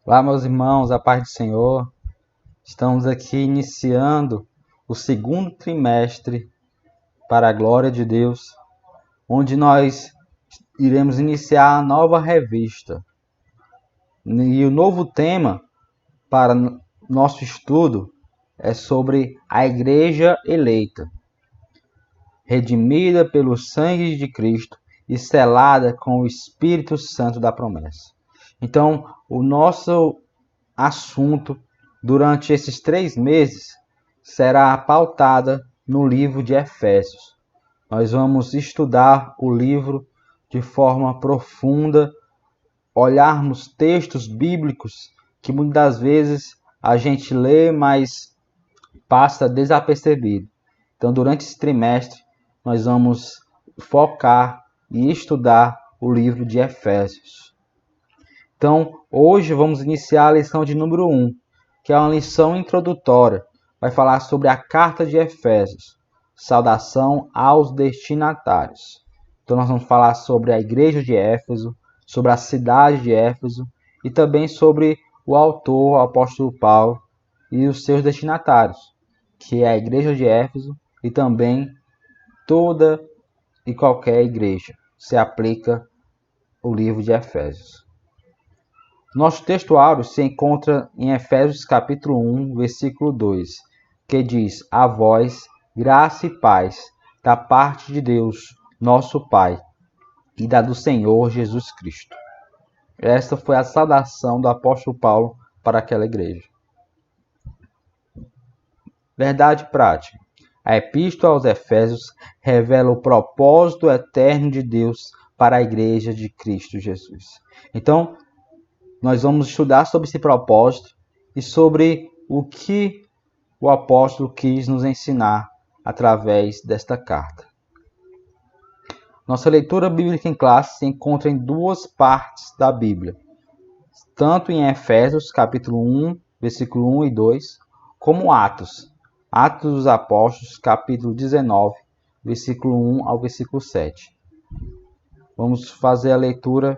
Olá, meus irmãos, a paz do Senhor. Estamos aqui iniciando o segundo trimestre para a glória de Deus, onde nós iremos iniciar a nova revista. E o novo tema para nosso estudo é sobre a Igreja eleita, redimida pelo sangue de Cristo e selada com o Espírito Santo da promessa. Então, o nosso assunto durante esses 3 meses será pautada no livro de Efésios. Nós vamos estudar o livro de forma profunda, olharmos textos bíblicos que muitas das vezes a gente lê, mas passa desapercebido. Então, durante esse trimestre, nós vamos focar e estudar o livro de Efésios. Então, hoje vamos iniciar a lição de número 1, que é uma lição introdutória. Vai falar sobre a carta de Efésios, saudação aos destinatários. Então, nós vamos falar sobre a igreja de Éfeso, sobre a cidade de Éfeso e também sobre o autor, o apóstolo Paulo, e os seus destinatários, que é a igreja de Éfeso e também toda e qualquer igreja. Se aplica o livro de Efésios. Nosso texto áureo se encontra em Efésios capítulo 1, versículo 2, que diz: A vós, graça e paz, da parte de Deus, nosso Pai, e da do Senhor Jesus Cristo. Esta foi a saudação do apóstolo Paulo para aquela igreja. Verdade prática. A Epístola aos Efésios revela o propósito eterno de Deus para a igreja de Cristo Jesus. Então, nós vamos estudar sobre esse propósito e sobre o que o apóstolo quis nos ensinar através desta carta. Nossa leitura bíblica em classe se encontra em 2 partes da Bíblia, tanto em Efésios, capítulo 1, versículo 1 e 2, como Atos dos Apóstolos, capítulo 19, versículo 1 ao versículo 7. Vamos fazer a leitura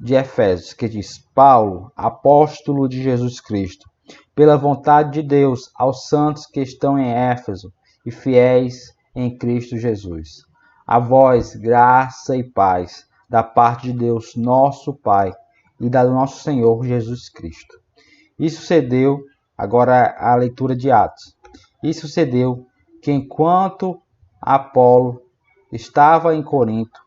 de Efésios, que diz: Paulo, apóstolo de Jesus Cristo, pela vontade de Deus, aos santos que estão em Éfeso e fiéis em Cristo Jesus. A vós, graça e paz, da parte de Deus, nosso Pai, e da do nosso Senhor Jesus Cristo. Isso sucedeu, agora a leitura de Atos. Isso sucedeu que enquanto Apolo estava em Corinto,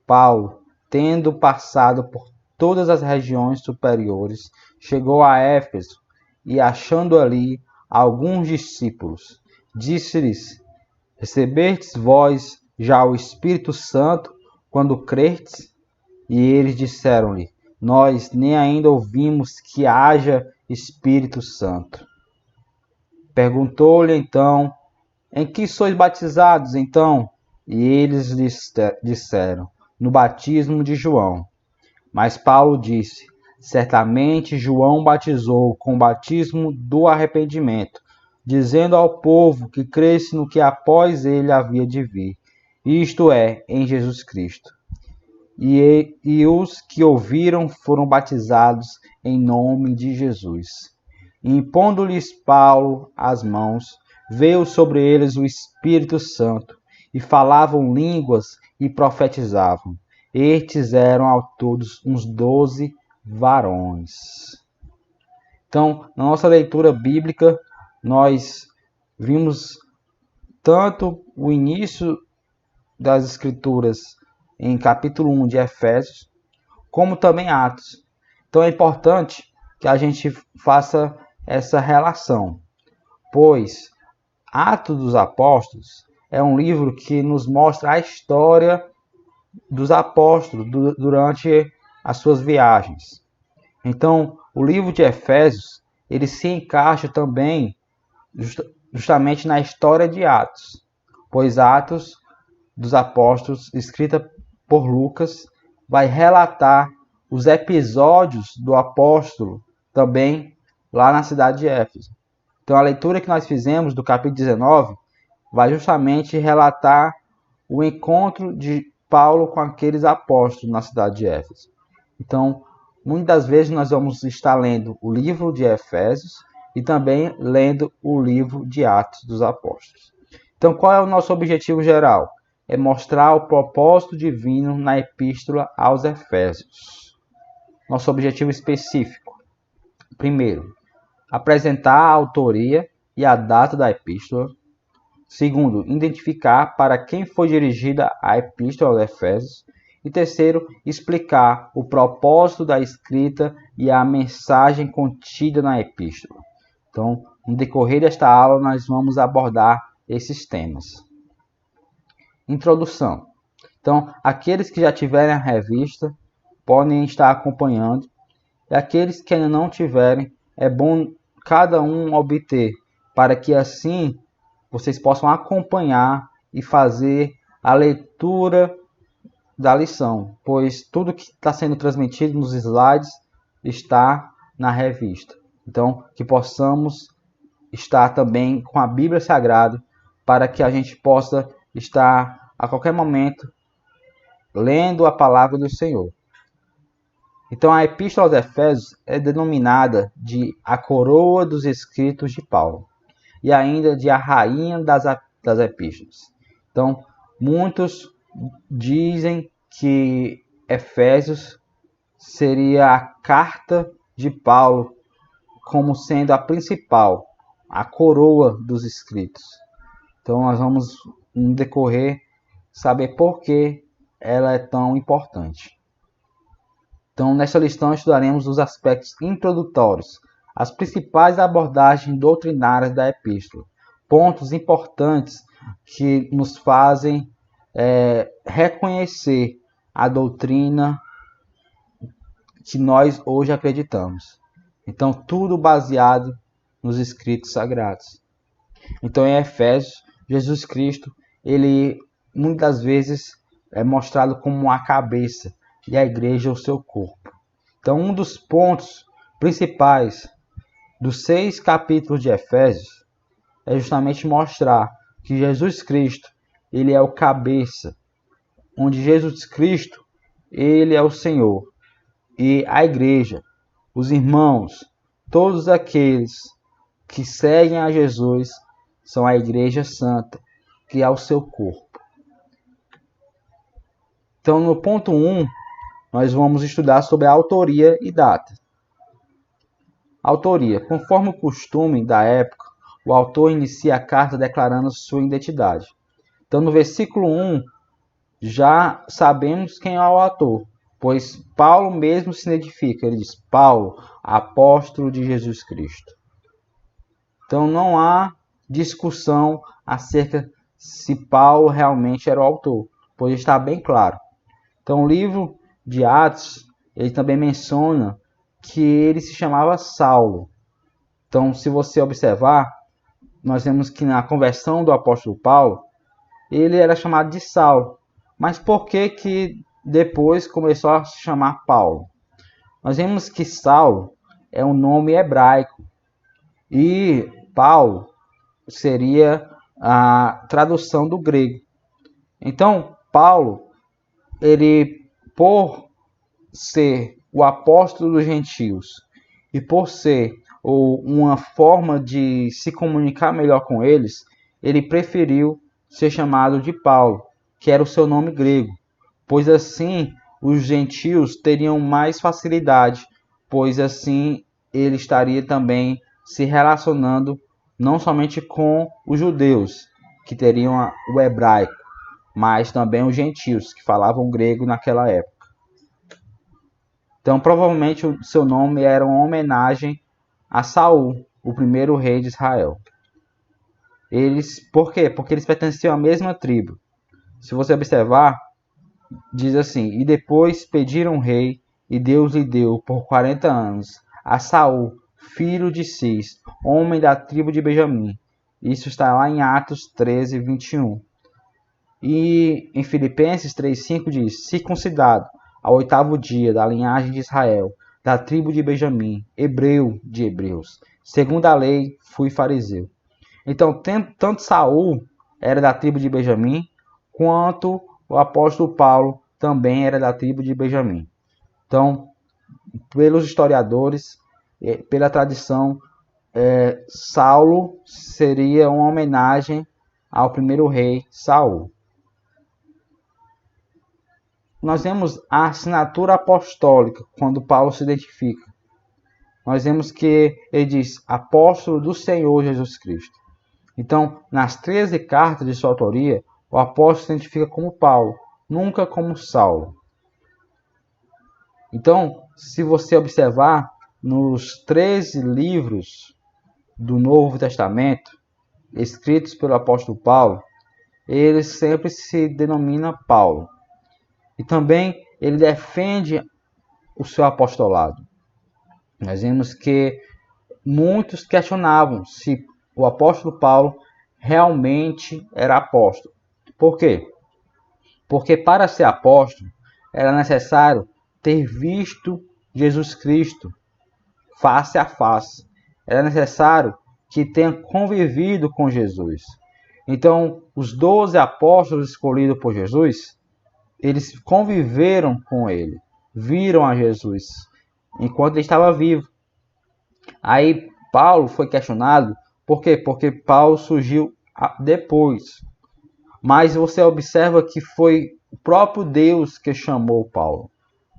Paulo, tendo passado por todas as regiões superiores, chegou a Éfeso e, achando ali alguns discípulos, disse-lhes: Recebestes vós já o Espírito Santo quando crestes? E eles disseram-lhe: Nós nem ainda ouvimos que haja Espírito Santo. Perguntou-lhe então: Em que sois batizados então? E eles lhes disseram: No batismo de João. Mas Paulo disse: Certamente João batizou com o batismo do arrependimento, dizendo ao povo que cresce no que após ele havia de vir, isto é, em Jesus Cristo. E os que ouviram foram batizados em nome de Jesus. E impondo-lhes Paulo as mãos, veio sobre eles o Espírito Santo, e falavam línguas e profetizavam. Estes eram ao todos uns 12 varões. Então, na nossa leitura bíblica, nós vimos tanto o início das Escrituras em capítulo 1 de Efésios, como também Atos. Então é importante que a gente faça essa relação, pois Atos dos Apóstolos é um livro que nos mostra a história dos apóstolos durante as suas viagens. Então, o livro de Efésios, ele se encaixa também justamente na história de Atos, pois Atos dos Apóstolos, escrita por Lucas, vai relatar os episódios do apóstolo também lá na cidade de Éfeso. Então, a leitura que nós fizemos do capítulo 19 vai justamente relatar o encontro de Paulo com aqueles apóstolos na cidade de Éfeso. Então, muitas das vezes nós vamos estar lendo o livro de Efésios e também lendo o livro de Atos dos Apóstolos. Então, qual é o nosso objetivo geral? É mostrar o propósito divino na epístola aos Efésios. Nosso objetivo específico. Primeiro, apresentar a autoria e a data da epístola. Segundo, identificar para quem foi dirigida a epístola aos Efésios. E terceiro, explicar o propósito da escrita e a mensagem contida na epístola. Então, no decorrer desta aula, nós vamos abordar esses temas. Introdução. Então, aqueles que já tiverem a revista podem estar acompanhando. E aqueles que ainda não tiverem, é bom cada um obter, para que assim vocês possam acompanhar e fazer a leitura da lição, pois tudo que está sendo transmitido nos slides está na revista. Então, que possamos estar também com a Bíblia Sagrada, para que a gente possa estar a qualquer momento lendo a palavra do Senhor. Então, a Epístola aos Efésios é denominada de a coroa dos escritos de Paulo e ainda de a rainha das epístolas. Então, muitos dizem que Efésios seria a carta de Paulo como sendo a principal, a coroa dos escritos. Então, nós vamos, no decorrer, saber por que ela é tão importante. Então, nesta lição, estudaremos os aspectos introdutórios, as principais abordagens doutrinárias da epístola, pontos importantes que nos fazem reconhecer a doutrina que nós hoje acreditamos. Então, tudo baseado nos escritos sagrados. Então, em Efésios, Jesus Cristo, ele muitas vezes é mostrado como a cabeça e a igreja o seu corpo. Então, um dos pontos principais dos 6 capítulos de Efésios é justamente mostrar que Jesus Cristo, ele é o cabeça, onde Jesus Cristo, ele é o Senhor. E a igreja, os irmãos, todos aqueles que seguem a Jesus, são a igreja santa, que é o seu corpo. Então, no ponto 1, nós vamos estudar sobre a autoria e data. Autoria. Conforme o costume da época, o autor inicia a carta declarando sua identidade. Então, no versículo 1, já sabemos quem é o autor, pois Paulo mesmo se identifica. Ele diz: Paulo, apóstolo de Jesus Cristo. Então, não há discussão acerca se Paulo realmente era o autor, pois está bem claro. Então, o livro de Atos, ele também menciona que ele se chamava Saulo. Então, se você observar, nós vemos que na conversão do apóstolo Paulo, ele era chamado de Saulo. Mas por que depois começou a se chamar Paulo? Nós vemos que Saulo é um nome hebraico e Paulo seria a tradução do grego. Então, Paulo, ele, por ser o apóstolo dos gentios e por ser uma forma de se comunicar melhor com eles, ele preferiu ser chamado de Paulo, que era o seu nome grego, pois assim os gentios teriam mais facilidade, pois assim ele estaria também se relacionando não somente com os judeus, que teriam o hebraico, mas também os gentios, que falavam grego naquela época. Então, provavelmente, o seu nome era uma homenagem a Saul, o primeiro rei de Israel. Por quê? Porque eles pertenciam à mesma tribo. Se você observar, diz assim: e depois pediram um rei, e Deus lhe deu por 40 anos a Saul, filho de Cis, homem da tribo de Benjamim. Isso está lá em Atos 13, 21. E em Filipenses 3,5 diz: circuncidado ao 8º dia da linhagem de Israel, da tribo de Benjamim, hebreu de hebreus. Segundo a lei, fui fariseu. Então, tanto Saul era da tribo de Benjamim, quanto o apóstolo Paulo também era da tribo de Benjamim. Então, pelos historiadores, pela tradição, Saulo seria uma homenagem ao primeiro rei Saul. Nós vemos a assinatura apostólica quando Paulo se identifica. Nós vemos que ele diz apóstolo do Senhor Jesus Cristo. Então, nas 13 cartas de sua autoria, o apóstolo se identifica como Paulo, nunca como Saulo. Então, se você observar, nos 13 livros do Novo Testamento, escritos pelo apóstolo Paulo, ele sempre se denomina Paulo. E também ele defende o seu apostolado. Nós vemos que muitos questionavam se o apóstolo Paulo realmente era apóstolo. Por quê? Porque para ser apóstolo era necessário ter visto Jesus Cristo face a face. Era necessário que tenha convivido com Jesus. Então, os 12 apóstolos escolhidos por Jesus, eles conviveram com ele, viram a Jesus enquanto ele estava vivo. Aí Paulo foi questionado, por quê? Porque Paulo surgiu depois. Mas você observa que foi o próprio Deus que chamou Paulo.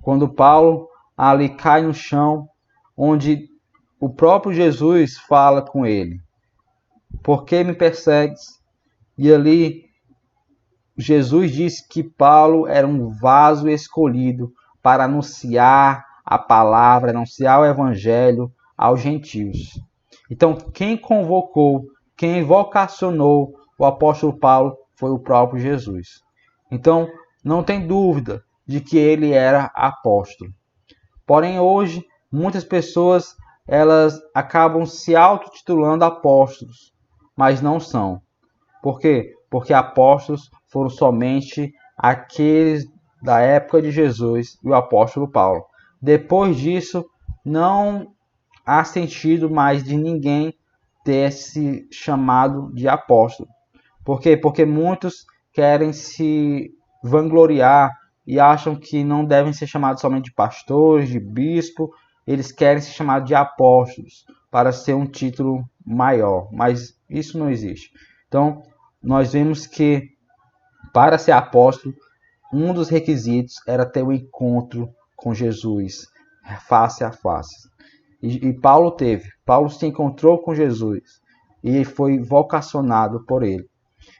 Quando Paulo ali cai no chão, onde o próprio Jesus fala com ele: por que me persegues? E ali Jesus disse que Paulo era um vaso escolhido para anunciar a palavra, anunciar o evangelho aos gentios. Então, quem convocou, quem vocacionou o apóstolo Paulo foi o próprio Jesus. Então, não tem dúvida de que ele era apóstolo. Porém, hoje, muitas pessoas elas acabam se autotitulando apóstolos, mas não são. Por quê? Porque apóstolos foram somente aqueles da época de Jesus e o apóstolo Paulo. Depois disso, não há sentido mais de ninguém ter se chamado de apóstolo. Por quê? Porque muitos querem se vangloriar e acham que não devem ser chamados somente de pastores, de bispo. Eles querem ser chamados de apóstolos para ser um título maior, mas isso não existe. Então, nós vemos que para ser apóstolo, um dos requisitos era ter um encontro com Jesus, face a face. E Paulo teve. Paulo se encontrou com Jesus e foi vocacionado por ele.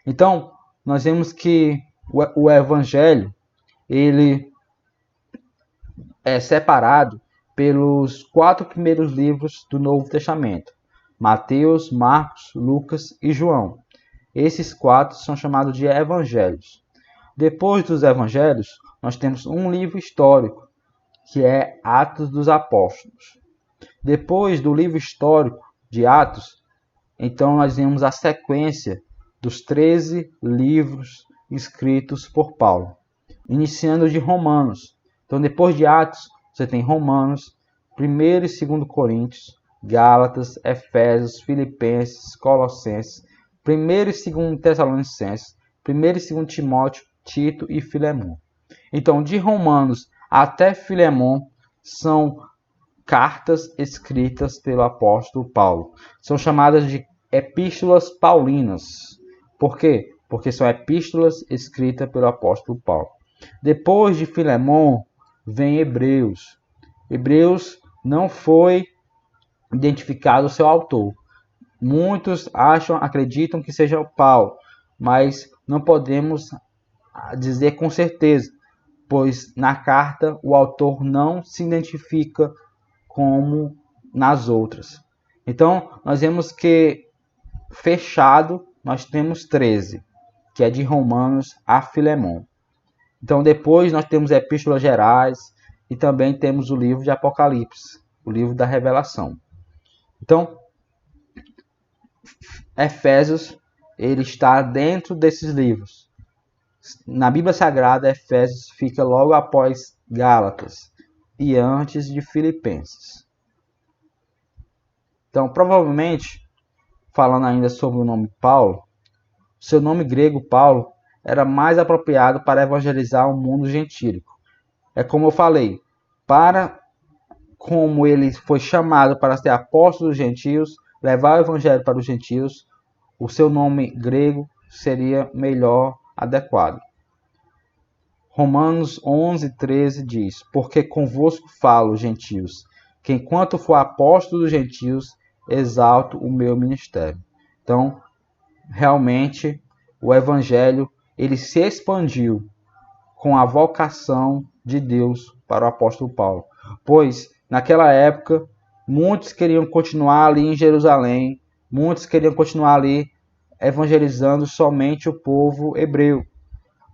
Então, nós vemos que o evangelho ele é separado pelos 4 primeiros livros do Novo Testamento: Mateus, Marcos, Lucas e João. Esses 4 são chamados de evangelhos. Depois dos evangelhos, nós temos um livro histórico, que é Atos dos Apóstolos. Depois do livro histórico de Atos, então nós vemos a sequência dos 13 livros escritos por Paulo, iniciando de Romanos. Então, depois de Atos, você tem Romanos, 1 e 2 Coríntios, Gálatas, Efésios, Filipenses, Colossenses, 1 e 2 Tessalonicenses, 1 e 2 Timóteo, Tito e Filemon. Então, de Romanos até Filemon são cartas escritas pelo apóstolo Paulo. São chamadas de epístolas paulinas. Por quê? Porque são epístolas escritas pelo apóstolo Paulo. Depois de Filemon, vem Hebreus. Hebreus não foi identificado o seu autor. Muitos acreditam que seja Paulo, mas não podemos dizer com certeza, pois na carta o autor não se identifica como nas outras. Então, nós vemos que fechado nós temos 13, que é de Romanos a Filemon. Então, depois nós temos epístolas gerais e também temos o livro de Apocalipse, o livro da Revelação. Então, Efésios ele está dentro desses livros. Na Bíblia Sagrada, Efésios fica logo após Gálatas e antes de Filipenses. Então, provavelmente, falando ainda sobre o nome Paulo, seu nome grego Paulo era mais apropriado para evangelizar o mundo gentílico. É como eu falei, para como ele foi chamado para ser apóstolo dos gentios, levar o evangelho para os gentios, o seu nome grego seria melhor adequado. Romanos 11:13 diz: porque convosco falo, gentios, que enquanto for apóstolo dos gentios, exalto o meu ministério. Então, realmente, o evangelho ele se expandiu com a vocação de Deus para o apóstolo Paulo. Pois, naquela época, muitos queriam continuar ali em Jerusalém, muitos queriam continuar ali evangelizando somente o povo hebreu.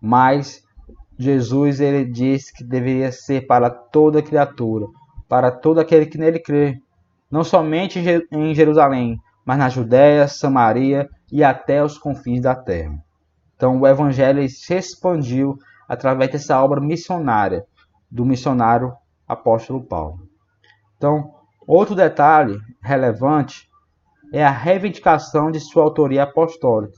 Mas Jesus ele disse que deveria ser para toda criatura, para todo aquele que nele crê. Não somente em Jerusalém, mas na Judéia, Samaria e até os confins da terra. Então o evangelho se expandiu através dessa obra missionária do missionário apóstolo Paulo. Então, outro detalhe relevante é a reivindicação de sua autoria apostólica.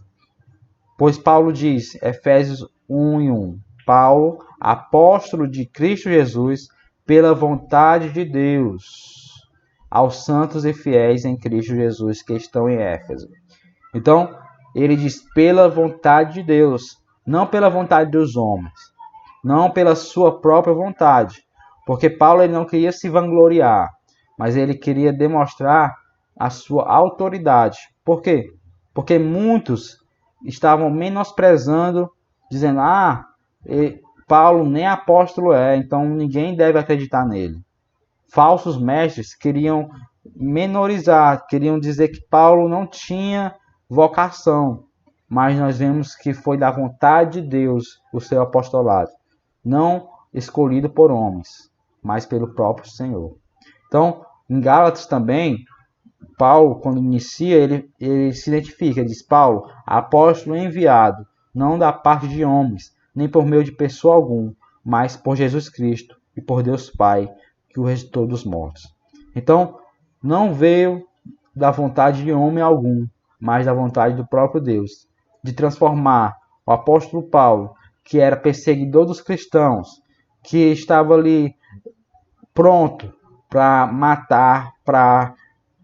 Pois Paulo diz, Efésios 1:1, Paulo, apóstolo de Cristo Jesus, pela vontade de Deus, aos santos e fiéis em Cristo Jesus que estão em Éfeso. Então, ele diz pela vontade de Deus, não pela vontade dos homens, não pela sua própria vontade, porque Paulo ele não queria se vangloriar, mas ele queria demonstrar a sua autoridade. Por quê? Porque muitos estavam menosprezando, dizendo, Paulo nem apóstolo é, então ninguém deve acreditar nele. Falsos mestres queriam menorizar, queriam dizer que Paulo não tinha vocação, mas nós vemos que foi da vontade de Deus o seu apostolado, não escolhido por homens, mas pelo próprio Senhor. Então, em Gálatas também, Paulo, quando inicia, ele se identifica, diz Paulo, apóstolo enviado, não da parte de homens, nem por meio de pessoa algum, mas por Jesus Cristo e por Deus Pai, que o ressuscitou dos mortos. Então, não veio da vontade de homem algum, mas da vontade do próprio Deus, de transformar o apóstolo Paulo, que era perseguidor dos cristãos, que estava ali pronto para matar, para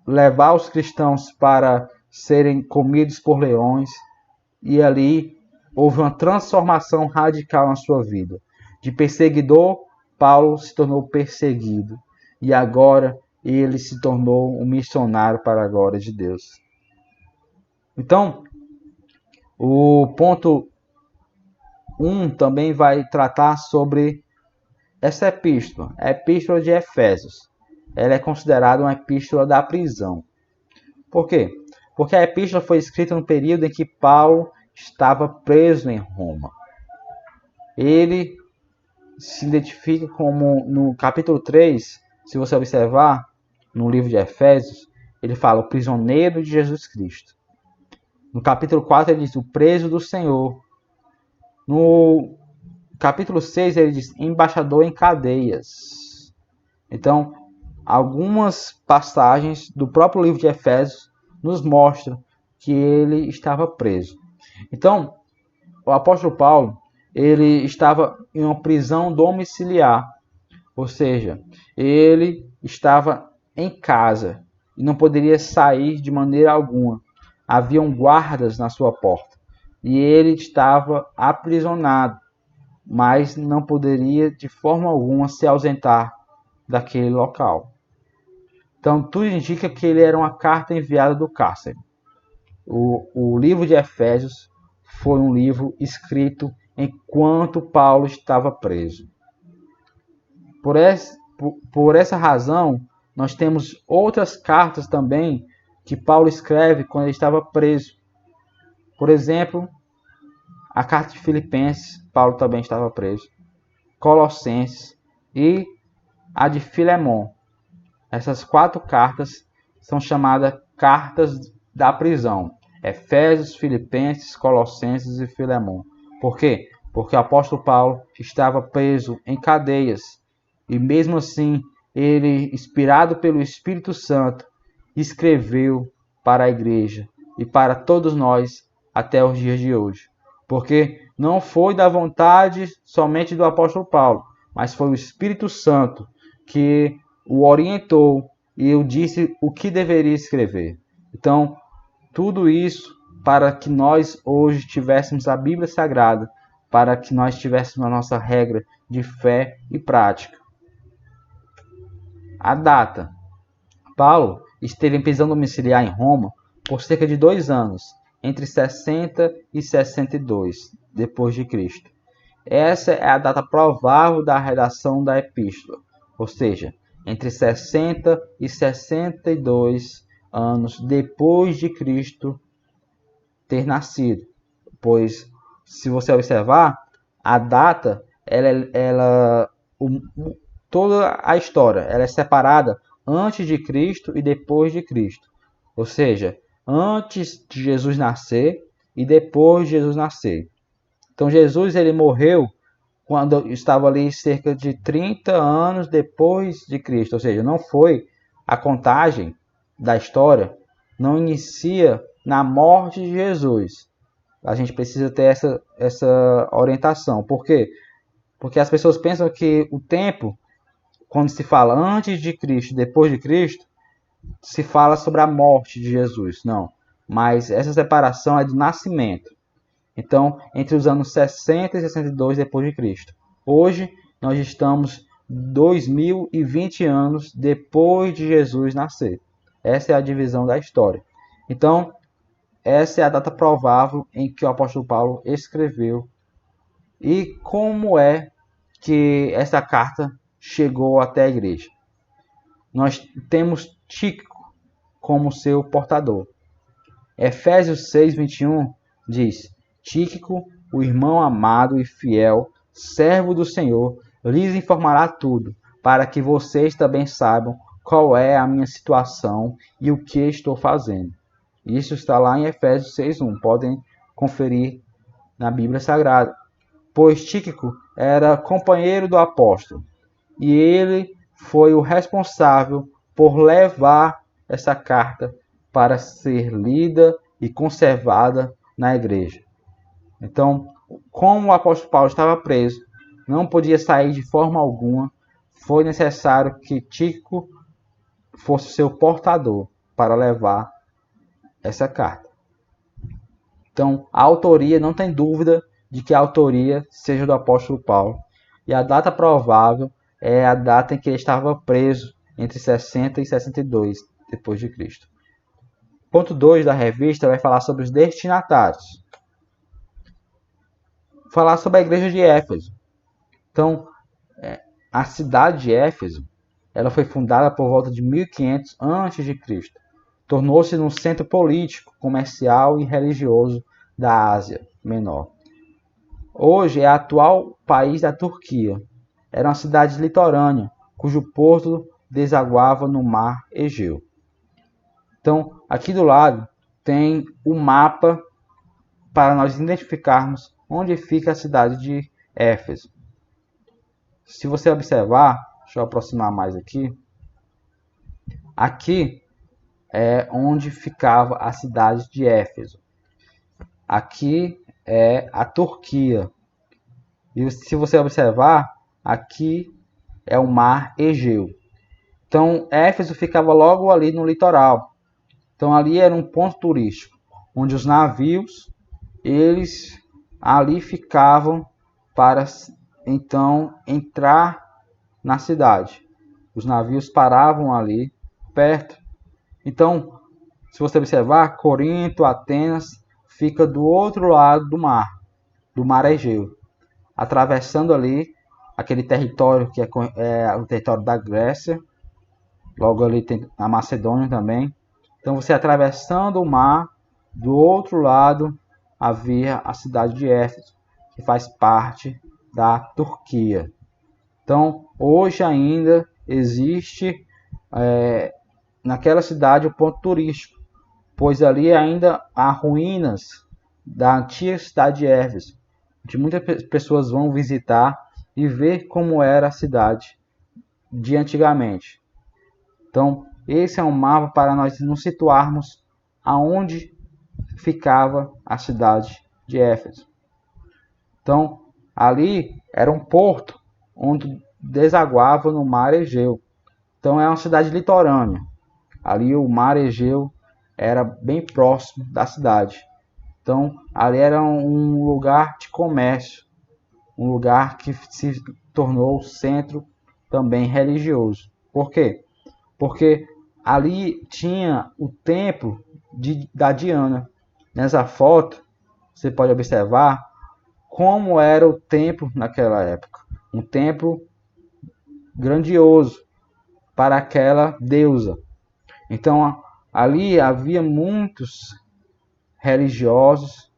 levar os cristãos para serem comidos por leões, e ali houve uma transformação radical na sua vida. De perseguidor, Paulo se tornou perseguido, e agora ele se tornou um missionário para a glória de Deus. Então, o ponto 1 também vai tratar sobre essa epístola, a epístola de Efésios. Ela é considerada uma epístola da prisão. Por quê? Porque a epístola foi escrita no período em que Paulo estava preso em Roma. Ele se identifica como, no capítulo 3, se você observar, no livro de Efésios, ele fala o prisioneiro de Jesus Cristo. No capítulo 4 ele diz o preso do Senhor. No capítulo 6 ele diz embaixador em cadeias. Então, algumas passagens do próprio livro de Efésios nos mostram que ele estava preso. Então, o apóstolo Paulo, ele estava em uma prisão domiciliar, ou seja, ele estava em casa e não poderia sair de maneira alguma. Haviam guardas na sua porta e ele estava aprisionado, mas não poderia de forma alguma se ausentar daquele local. Então, tudo indica que ele era uma carta enviada do cárcere. O livro de Efésios foi um livro escrito enquanto Paulo estava preso. Por essa razão, nós temos outras cartas também que Paulo escreve quando ele estava preso. Por exemplo, a carta de Filipenses, Paulo também estava preso. Colossenses e a de Filemon. Essas 4 cartas são chamadas cartas da prisão. Efésios, Filipenses, Colossenses e Filemon. Por quê? Porque o apóstolo Paulo estava preso em cadeias. E mesmo assim, ele, inspirado pelo Espírito Santo, escreveu para a igreja e para todos nós até os dias de hoje. Porque não foi da vontade somente do apóstolo Paulo, mas foi o Espírito Santo que o orientou e o disse o que deveria escrever. Então, tudo isso para que nós hoje tivéssemos a Bíblia Sagrada, para que nós tivéssemos a nossa regra de fé e prática. A data. Paulo esteve em prisão domiciliar em Roma por cerca de 2 anos, entre 60 e 62 depois de Cristo. Essa é a data provável da redação da epístola, ou seja, entre 60 e 62 anos depois de Cristo ter nascido. Pois, se você observar, a data, toda a história, ela é separada antes de Cristo e depois de Cristo. Ou seja, antes de Jesus nascer e depois de Jesus nascer. Então Jesus ele morreu quando estava ali cerca de 30 anos depois de Cristo. Ou seja, não foi a contagem da história, não inicia na morte de Jesus. A gente precisa ter essa orientação. Por quê? Porque as pessoas pensam que o tempo, quando se fala antes de Cristo, depois de Cristo, se fala sobre a morte de Jesus. Não. Mas essa separação é do nascimento. Então, entre os anos 60 e 62 depois de Cristo. Hoje, nós estamos 2020 anos depois de Jesus nascer. Essa é a divisão da história. Então, essa é a data provável em que o apóstolo Paulo escreveu. E como é que essa carta chegou até a igreja? Nós temos Tíquico como seu portador. Efésios 6, 21 diz: Tíquico, o irmão amado e fiel, servo do Senhor, lhes informará tudo, para que vocês também saibam qual é a minha situação e o que estou fazendo. Isso está lá em Efésios 6:1. Podem conferir na Bíblia Sagrada. Pois Tíquico era companheiro do apóstolo e ele foi o responsável por levar essa carta para ser lida e conservada na igreja. Então, como o apóstolo Paulo estava preso, não podia sair de forma alguma, foi necessário que Tíquico fosse seu portador para levar essa carta. Então, a autoria, não tem dúvida de que a autoria seja do apóstolo Paulo. E a data provável é a data em que ele estava preso, entre 60 e 62 depois de Cristo. Ponto 2 da revista vai falar sobre os destinatários. Falar sobre a igreja de Éfeso. Então, a cidade de Éfeso, ela foi fundada por volta de 1500 a.C. Tornou-se um centro político, comercial e religioso da Ásia Menor. Hoje é o atual país da Turquia. Era uma cidade litorânea, cujo porto desaguava no mar Egeu. Então, aqui do lado tem o mapa para nós identificarmos onde fica a cidade de Éfeso. Se você observar, deixa eu aproximar mais aqui. Aqui é onde ficava a cidade de Éfeso. Aqui é a Turquia. E se você observar, aqui é o mar Egeu. Então, Éfeso ficava logo ali no litoral. Então, ali era um ponto turístico, onde os navios, eles ali ficavam para, então, entrar na cidade. Os navios paravam ali, perto. Então, se você observar, Corinto, Atenas, fica do outro lado do mar Egeu, atravessando ali aquele território que é o território da Grécia. Logo ali tem a Macedônia também. Então você atravessando o mar, do outro lado havia a cidade de Éfeso, que faz parte da Turquia. Então hoje ainda existe naquela cidade o ponto turístico, pois ali ainda há ruínas da antiga cidade de Éfeso, onde muitas pessoas vão visitar e ver como era a cidade de antigamente. Então, esse é um mapa para nós nos situarmos aonde ficava a cidade de Éfeso. Então, ali era um porto onde desaguava no mar Egeu. Então é uma cidade litorânea. Ali o mar Egeu era bem próximo da cidade. Então ali era um lugar de comércio, um lugar que se tornou centro também religioso. Por quê? Porque ali tinha o templo da Diana. Nessa foto, você pode observar como era o templo naquela época. Um templo grandioso para aquela deusa. Então, ali havia muitos religiosos,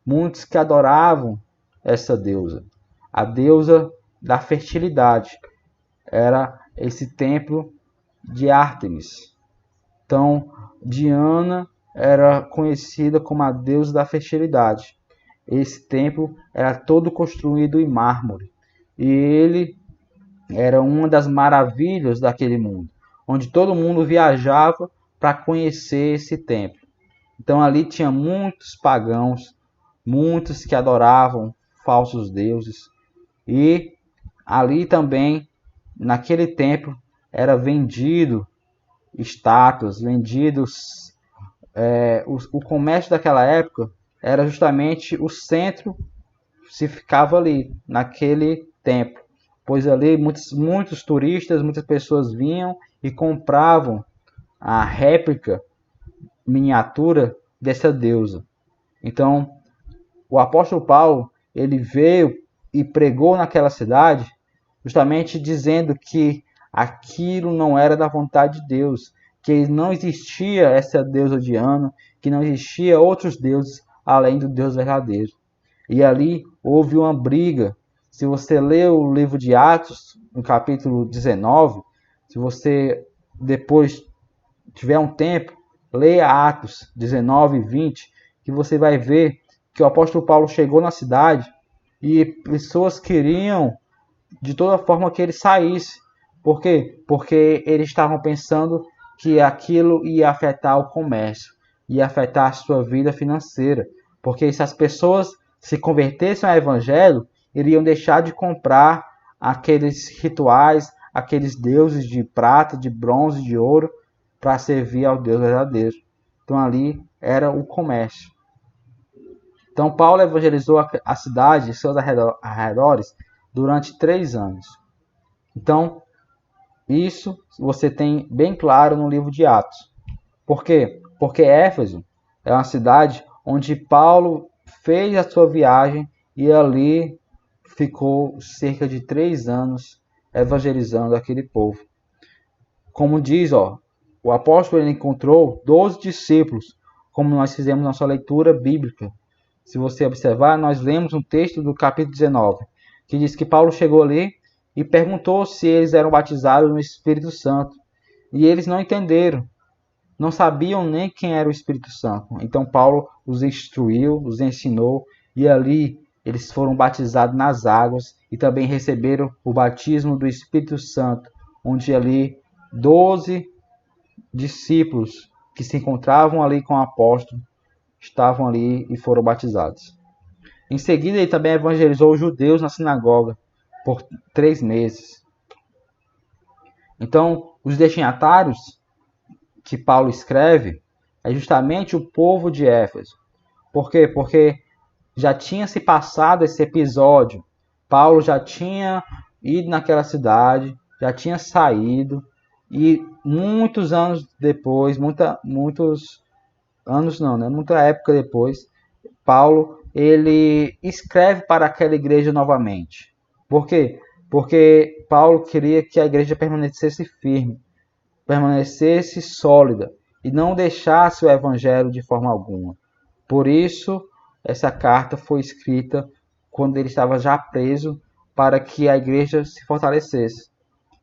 muitos que adoravam essa deusa. A deusa da fertilidade. Era esse templo de Ártemis. Então, Diana era conhecida como a deusa da fertilidade. Esse templo era todo construído em mármore. E ele era uma das maravilhas daquele mundo, onde todo mundo viajava para conhecer esse templo. Então ali tinha muitos pagãos, muitos que adoravam falsos deuses. E ali também, naquele templo, era vendido estátuas, vendidos... o comércio daquela época era justamente o centro, se ficava ali, naquele templo. Pois ali muitos turistas, muitas pessoas vinham e compravam a réplica miniatura dessa deusa. Então, o apóstolo Paulo, ele veio e pregou naquela cidade, justamente dizendo que aquilo não era da vontade de Deus, que não existia essa deusa Diana, que não existia outros deuses além do Deus verdadeiro. E ali houve uma briga. Se você ler o livro de Atos, no capítulo 19, se você depois tiver um tempo, leia Atos 19 e 20, que você vai ver que o apóstolo Paulo chegou na cidade e pessoas queriam de toda forma que ele saísse. Por quê? Porque eles estavam pensando que aquilo ia afetar o comércio, ia afetar a sua vida financeira. Porque se as pessoas se convertessem ao evangelho, iriam deixar de comprar aqueles rituais, aqueles deuses de prata, de bronze, de ouro, para servir ao Deus verdadeiro. Então ali era o comércio. Então Paulo evangelizou a cidade e seus arredores durante 3 anos. Então, isso você tem bem claro no livro de Atos. Por quê? Porque Éfeso é uma cidade onde Paulo fez a sua viagem e ali ficou cerca de 3 anos evangelizando aquele povo. Como diz, o apóstolo ele encontrou 12 discípulos, como nós fizemos nossa leitura bíblica. Se você observar, nós lemos um texto do capítulo 19, que diz que Paulo chegou ali e perguntou se eles eram batizados no Espírito Santo. E eles não entenderam, não sabiam nem quem era o Espírito Santo. Então Paulo os instruiu, os ensinou, e ali eles foram batizados nas águas e também receberam o batismo do Espírito Santo, onde ali 12 discípulos que se encontravam ali com o apóstolo estavam ali e foram batizados. Em seguida, ele também evangelizou os judeus na sinagoga por 3 meses. Então, os destinatários que Paulo escreve é justamente o povo de Éfeso. Por quê? Porque já tinha se passado esse episódio. Paulo já tinha ido naquela cidade, já tinha saído, e muitos anos depois, muita época depois, Paulo ele escreve para aquela igreja novamente. Por quê? Porque Paulo queria que a igreja permanecesse firme, permanecesse sólida e não deixasse o evangelho de forma alguma. Por isso, essa carta foi escrita quando ele estava já preso, para que a igreja se fortalecesse.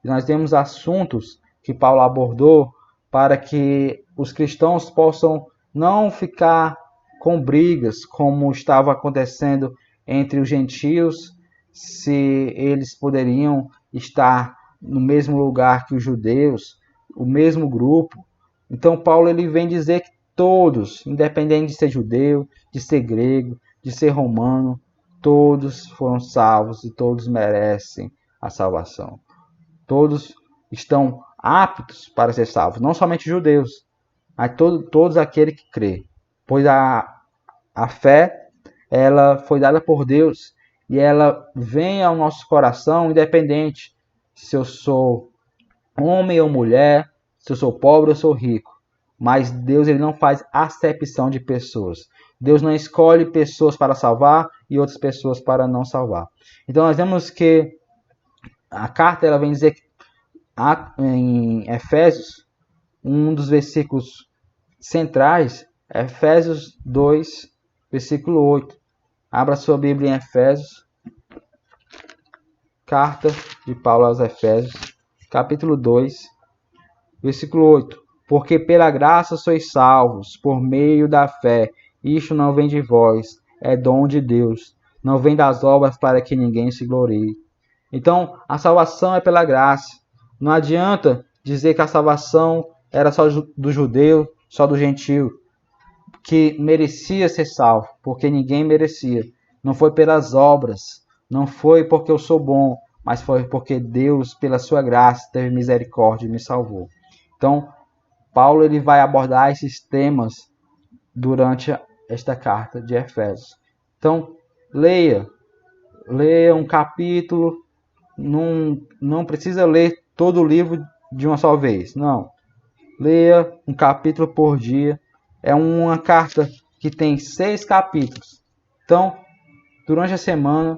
E nós temos assuntos que Paulo abordou para que os cristãos possam não ficar com brigas, como estava acontecendo entre os gentios, se eles poderiam estar no mesmo lugar que os judeus, o mesmo grupo. Então Paulo ele vem dizer que todos, independente de ser judeu, de ser grego, de ser romano, todos foram salvos e todos merecem a salvação. Todos estão aptos para ser salvos, não somente judeus, mas todos aqueles que crê. Pois a fé, ela foi dada por Deus e ela vem ao nosso coração independente se eu sou homem ou mulher, se eu sou pobre ou sou rico. Mas Deus, ele não faz acepção de pessoas. Deus não escolhe pessoas para salvar e outras pessoas para não salvar. Então nós vemos que a carta ela vem dizer em Efésios, um dos versículos centrais, Efésios 2, versículo 8. Abra sua Bíblia em Efésios, carta de Paulo aos Efésios, capítulo 2, versículo 8. Porque pela graça sois salvos, por meio da fé. Isto não vem de vós, é dom de Deus. Não vem das obras para que ninguém se glorie. Então, a salvação é pela graça. Não adianta dizer que a salvação era só do judeu, só do gentio, que merecia ser salvo, porque ninguém merecia. Não foi pelas obras, não foi porque eu sou bom, mas foi porque Deus, pela sua graça, teve misericórdia e me salvou. Então, Paulo ele vai abordar esses temas durante esta carta de Efésios. Então, leia um capítulo, não precisa ler todo o livro de uma só vez, não. Leia um capítulo por dia. É uma carta que tem 6 capítulos. Então, durante a semana,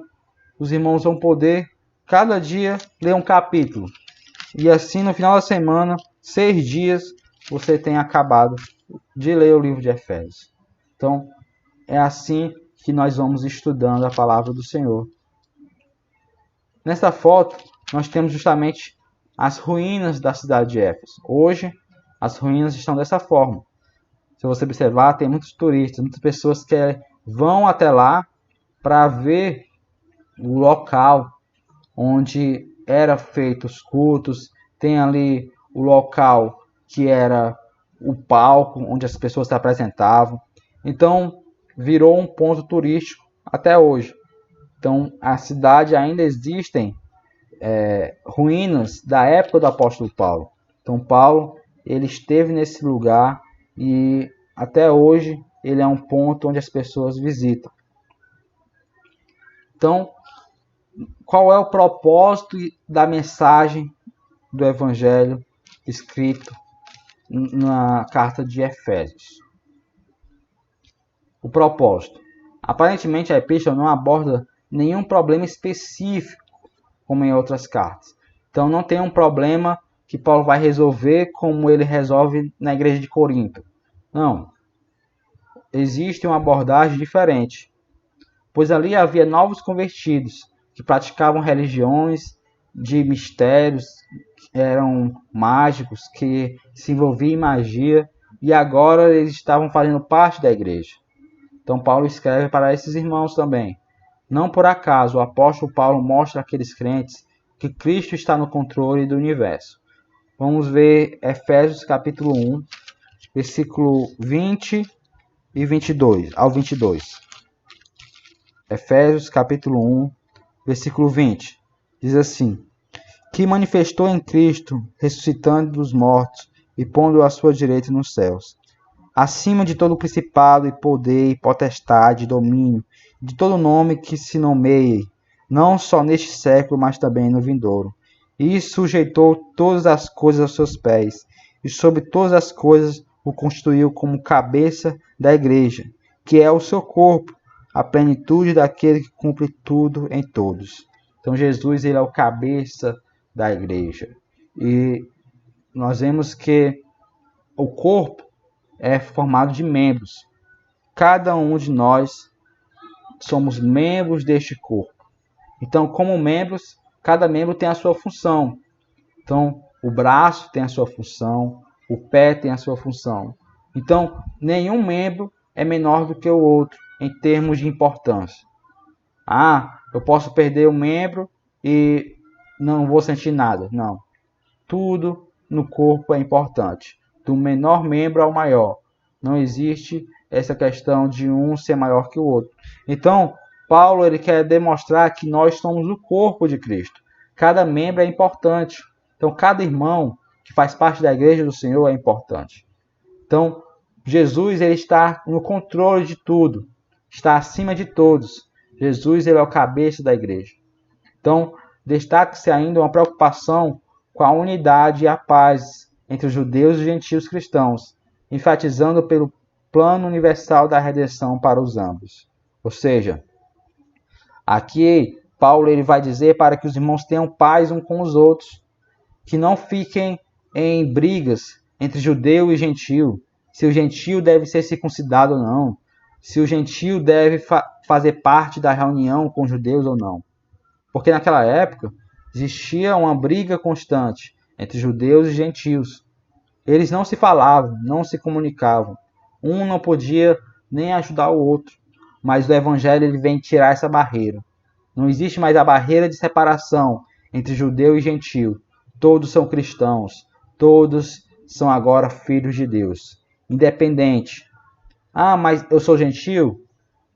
os irmãos vão poder, cada dia, ler um capítulo. E assim, no final da semana, 6 dias, você tem acabado de ler o livro de Efésios. Então, é assim que nós vamos estudando a palavra do Senhor. Nesta foto, nós temos justamente as ruínas da cidade de Éfeso. Hoje, as ruínas estão dessa forma. Se você observar, tem muitos turistas, muitas pessoas que vão até lá para ver o local onde eram feitos os cultos. Tem ali o local que era o palco, onde as pessoas se apresentavam. Então, virou um ponto turístico até hoje. Então, a cidade ainda existem ruínas da época do apóstolo Paulo. Então, Paulo ele esteve nesse lugar e até hoje ele é um ponto onde as pessoas visitam. Então, qual é o propósito da mensagem do Evangelho escrito na carta de Efésios? O propósito. Aparentemente, a epístola não aborda nenhum problema específico, como em outras cartas. Então, não tem um problema que Paulo vai resolver como ele resolve na igreja de Corinto. Não. Existe uma abordagem diferente. Pois ali havia novos convertidos que praticavam religiões de mistérios, eram mágicos, que se envolviam em magia, e agora eles estavam fazendo parte da igreja. Então Paulo escreve para esses irmãos também. Não por acaso o apóstolo Paulo mostra àqueles crentes que Cristo está no controle do universo. Vamos ver Efésios capítulo 1, versículo 20 e 22, ao 22. Efésios capítulo 1, versículo 20. Diz assim: que manifestou em Cristo, ressuscitando dos mortos e pondo à sua direita nos céus, acima de todo principado e poder e potestade e domínio, de todo nome que se nomeie, não só neste século, mas também no vindouro. E sujeitou todas as coisas aos seus pés, e sobre todas as coisas o constituiu como cabeça da igreja, que é o seu corpo, a plenitude daquele que cumpre tudo em todos. Então Jesus ele é o cabeça da igreja. E nós vemos que o corpo é formado de membros. Cada um de nós somos membros deste corpo. Então, como membros, cada membro tem a sua função. Então, o braço tem a sua função, o pé tem a sua função. Então, nenhum membro é menor do que o outro em termos de importância. Eu posso perder um membro e não vou sentir nada. Não. Tudo no corpo é importante. Do menor membro ao maior. Não existe essa questão de um ser maior que o outro. Então, Paulo ele quer demonstrar que nós somos o corpo de Cristo. Cada membro é importante. Então, cada irmão que faz parte da igreja do Senhor, é importante. Então, Jesus ele está no controle de tudo, está acima de todos. Jesus ele é o cabeça da igreja. Então, destaca-se ainda uma preocupação com a unidade e a paz entre os judeus e gentios cristãos, enfatizando pelo plano universal da redenção para os ambos. Ou seja, aqui Paulo ele vai dizer para que os irmãos tenham paz uns com os outros, que não fiquem em brigas entre judeu e gentio, se o gentio deve ser circuncidado ou não, se o gentio deve fazer parte da reunião com os judeus ou não. Porque naquela época existia uma briga constante entre judeus e gentios. Eles não se falavam, não se comunicavam. Um não podia nem ajudar o outro. Mas o Evangelho ele vem tirar essa barreira. Não existe mais a barreira de separação entre judeu e gentio. Todos são cristãos. Todos são agora filhos de Deus. Independente. Ah, mas eu sou gentio?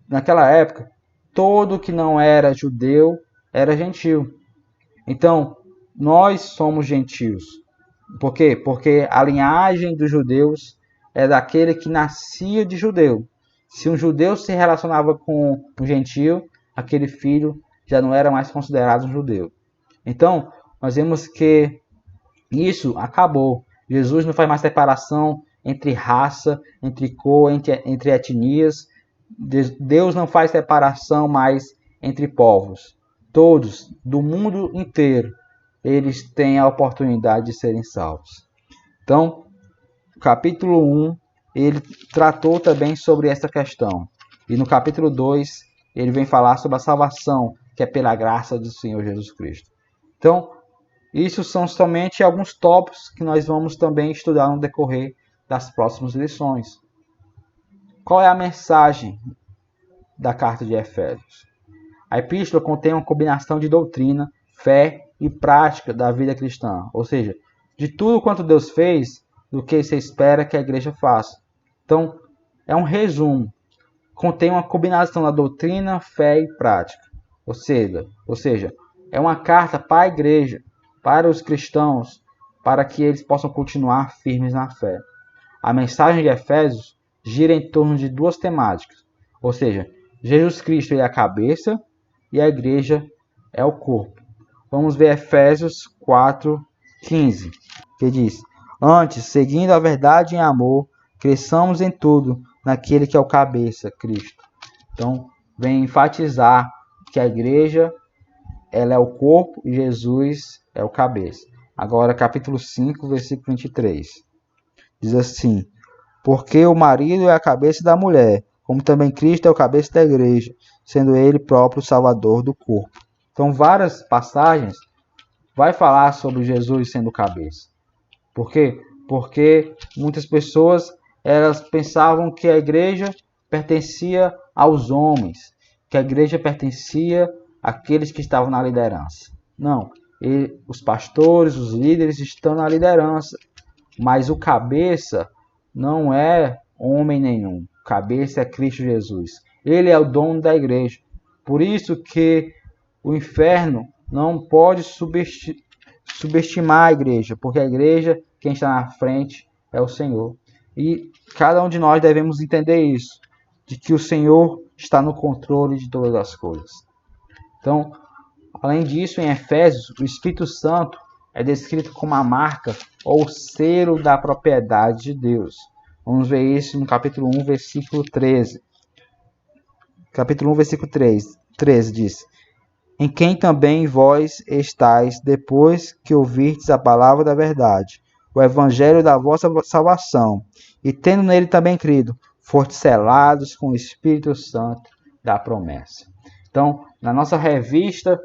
Naquela época, todo que não era judeu era gentio. Então, nós somos gentios. Por quê? Porque a linhagem dos judeus é daquele que nascia de judeu. Se um judeu se relacionava com um gentio, aquele filho já não era mais considerado um judeu. Então, nós vemos que isso acabou. Jesus não faz mais separação entre raça, entre cor, entre etnias. Deus não faz separação mais entre povos. Todos, do mundo inteiro, eles têm a oportunidade de serem salvos. Então, capítulo 1, ele tratou também sobre essa questão. E no capítulo 2, ele vem falar sobre a salvação, que é pela graça do Senhor Jesus Cristo. Então, isso são somente alguns tópicos que nós vamos também estudar no decorrer das próximas lições. Qual é a mensagem da carta de Efésios? A epístola contém uma combinação de doutrina, fé e prática da vida cristã. Ou seja, de tudo quanto Deus fez, do que se espera que a igreja faça. Então, é um resumo. Contém uma combinação da doutrina, fé e prática. Ou seja, é uma carta para a igreja, para os cristãos, para que eles possam continuar firmes na fé. A mensagem de Efésios gira em torno de duas temáticas. Ou seja, Jesus Cristo é a cabeça e a igreja é o corpo. Vamos ver Efésios 4:15, que diz: Antes, seguindo a verdade em amor, cresçamos em tudo naquele que é o cabeça, Cristo. Então, vem enfatizar que a igreja ela é o corpo e Jesus é o cabeça. Agora, capítulo 5, versículo 23. Diz assim: Porque o marido é a cabeça da mulher, como também Cristo é o cabeça da igreja, sendo ele próprio o salvador do corpo. Então, várias passagens vai falar sobre Jesus sendo o cabeça. Por quê? Porque muitas pessoas elas pensavam que a igreja pertencia aos homens, que a igreja pertencia àqueles que estavam na liderança. Não, os pastores, os líderes estão na liderança, mas o cabeça não é homem nenhum. O cabeça é Cristo Jesus. Ele é o dono da igreja. Por isso que o inferno não pode subestimar a igreja, porque a igreja, quem está na frente, é o Senhor. E cada um de nós devemos entender isso, de que o Senhor está no controle de todas as coisas. Então, além disso, em Efésios, o Espírito Santo é descrito como a marca ou selo da propriedade de Deus. Vamos ver isso no capítulo 1, versículo 13. Capítulo 1, versículo 13 diz: Em quem também vós estáis, depois que ouvirdes a palavra da verdade, o evangelho da vossa salvação, e tendo nele também crido, fostes selados com o Espírito Santo da promessa. Então, na nossa revista,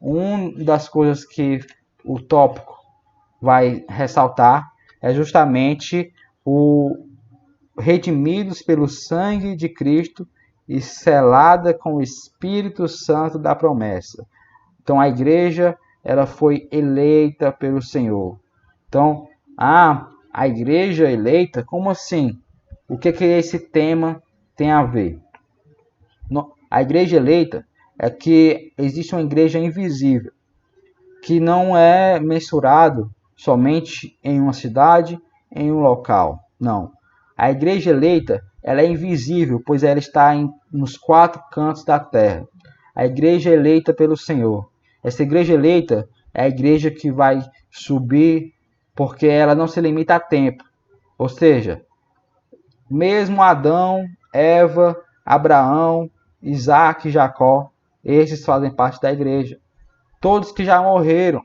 uma das coisas que o tópico vai ressaltar é justamente o redimidos pelo sangue de Cristo e selada com o Espírito Santo da promessa. Então, a igreja ela foi eleita pelo Senhor. Então, a igreja eleita, como assim? O que esse tema tem a ver? A igreja eleita é que existe uma igreja invisível, que não é mensurado somente em uma cidade, em um local. Não. A igreja eleita, ela é invisível, pois ela está nos 4 cantos da terra. A igreja eleita pelo Senhor. Essa igreja eleita é a igreja que vai subir, porque ela não se limita a tempo. Ou seja, mesmo Adão, Eva, Abraão, Isaac e Jacó, esses fazem parte da igreja. Todos que já morreram,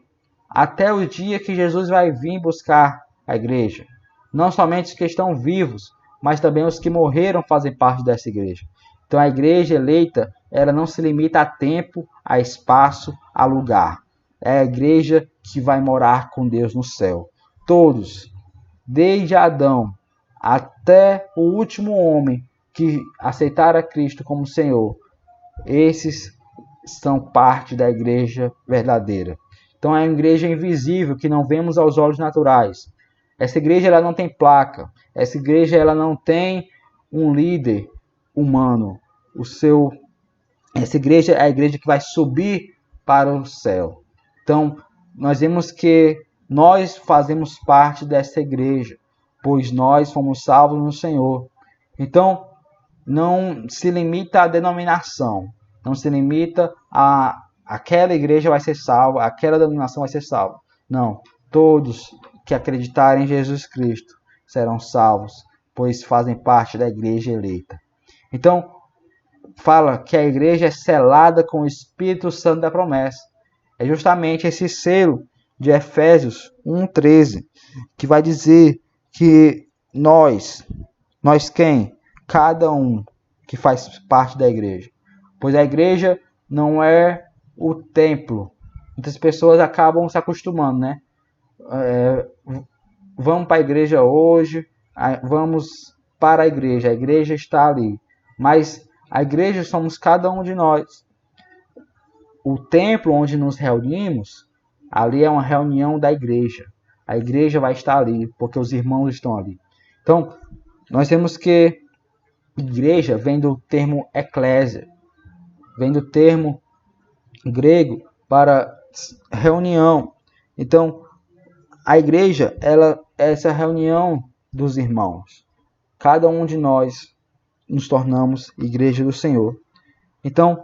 até o dia que Jesus vai vir buscar a igreja. Não somente os que estão vivos, mas também os que morreram fazem parte dessa igreja. Então a igreja eleita, ela não se limita a tempo, a espaço, a lugar. É a igreja que vai morar com Deus no céu. Todos, desde Adão até o último homem que aceitara Cristo como Senhor, esses são parte da igreja verdadeira. Então é uma igreja invisível que não vemos aos olhos naturais. Essa igreja ela não tem placa. Essa igreja ela não tem um líder humano. Essa igreja é a igreja que vai subir para o céu. Então nós vemos que nós fazemos parte dessa igreja, pois nós fomos salvos no Senhor. Então não se limita à denominação. Não se limita a aquela igreja vai ser salva, aquela denominação vai ser salva. Não, todos que acreditarem em Jesus Cristo serão salvos, pois fazem parte da igreja eleita. Então, fala que a igreja é selada com o Espírito Santo da promessa. É justamente esse selo de Efésios 1:13, que vai dizer que nós quem? Cada um que faz parte da igreja. Pois a igreja não é o templo. Muitas pessoas acabam se acostumando, né? Vamos para a igreja hoje, vamos para a igreja está ali. Mas a igreja somos cada um de nós. O templo onde nos reunimos, ali é uma reunião da igreja. A igreja vai estar ali, porque os irmãos estão ali. Então, nós temos que igreja vem do termo eclésia, vem do termo grego para reunião. Então, a igreja, ela é essa reunião dos irmãos. Cada um de nós nos tornamos igreja do Senhor. Então,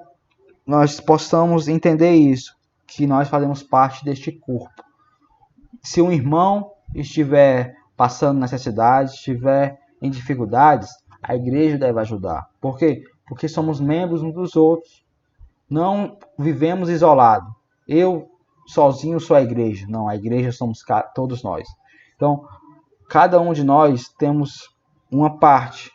nós possamos entender isso, que nós fazemos parte deste corpo. Se um irmão estiver passando necessidade, estiver em dificuldades, a igreja deve ajudar. Por quê? Porque somos membros uns dos outros. Não vivemos isolados. Eu sozinho sou a igreja. Não, a igreja somos todos nós. Então, cada um de nós temos uma parte.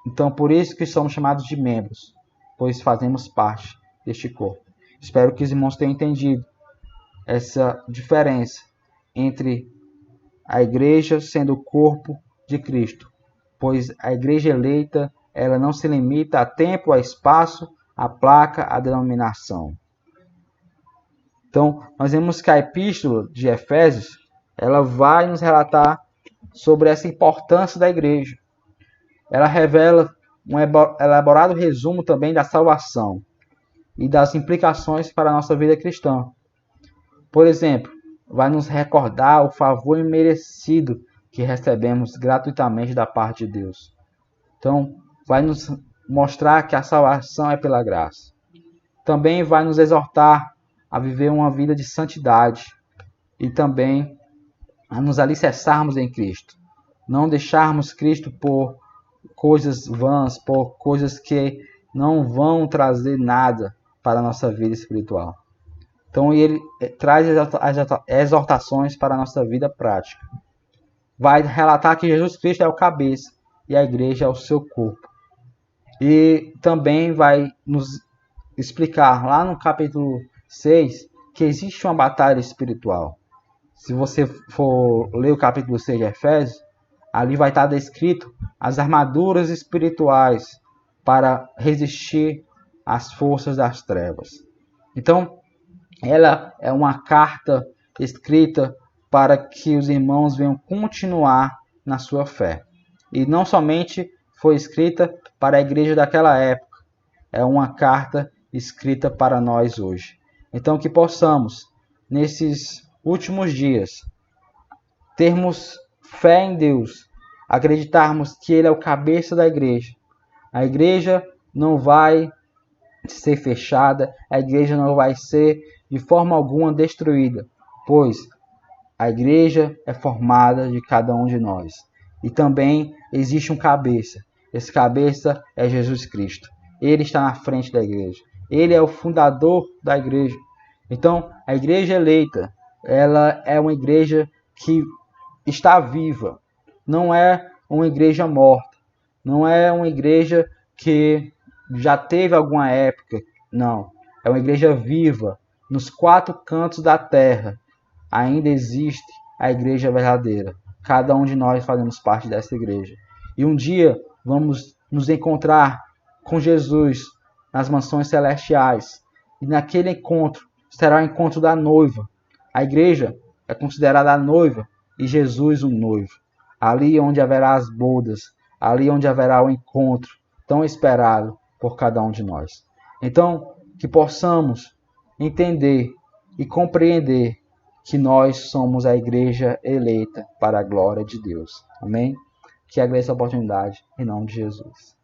Então, por isso que somos chamados de membros, pois fazemos parte deste corpo. Espero que os irmãos tenham entendido essa diferença entre a igreja sendo o corpo de Cristo, pois a igreja eleita, ela não se limita a tempo, a espaço, a placa, a denominação. Então, nós vemos que a epístola de Efésios, ela vai nos relatar sobre essa importância da igreja. Ela revela um elaborado resumo também da salvação e das implicações para a nossa vida cristã. Por exemplo, vai nos recordar o favor imerecido que recebemos gratuitamente da parte de Deus. Então, vai nos mostrar que a salvação é pela graça. Também vai nos exortar a viver uma vida de santidade e também a nos alicerçarmos em Cristo. Não deixarmos Cristo por coisas vãs, por coisas que não vão trazer nada para a nossa vida espiritual. Então ele traz as exortações para a nossa vida prática. Vai relatar que Jesus Cristo é o cabeça e a igreja é o seu corpo. E também vai nos explicar lá no capítulo 6 que existe uma batalha espiritual. Se você for ler o capítulo 6 de Efésios, ali vai estar descrito as armaduras espirituais para resistir às forças das trevas. Então, ela é uma carta escrita para que os irmãos venham continuar na sua fé. E não somente foi escrita para a igreja daquela época, é uma carta escrita para nós hoje. Então, que possamos, nesses últimos dias, termos fé em Deus, acreditarmos que Ele é o cabeça da igreja. A igreja não vai ser fechada, a igreja não vai ser de forma alguma destruída, pois a igreja é formada de cada um de nós. E também existe um cabeça. Esse cabeça é Jesus Cristo. Ele está na frente da igreja. Ele é o fundador da igreja. Então, a igreja eleita, ela é uma igreja que está viva. Não é uma igreja morta. Não é uma igreja que já teve alguma época. Não. É uma igreja viva. Nos 4 cantos da terra ainda existe a igreja verdadeira. Cada um de nós fazemos parte dessa igreja. E um dia vamos nos encontrar com Jesus nas mansões celestiais. E naquele encontro será o encontro da noiva. A igreja é considerada a noiva e Jesus o noivo. Ali onde haverá as bodas, ali onde haverá o encontro tão esperado por cada um de nós. Então, que possamos entender e compreender que nós somos a igreja eleita para a glória de Deus. Amém? Que agradeça a oportunidade em nome de Jesus.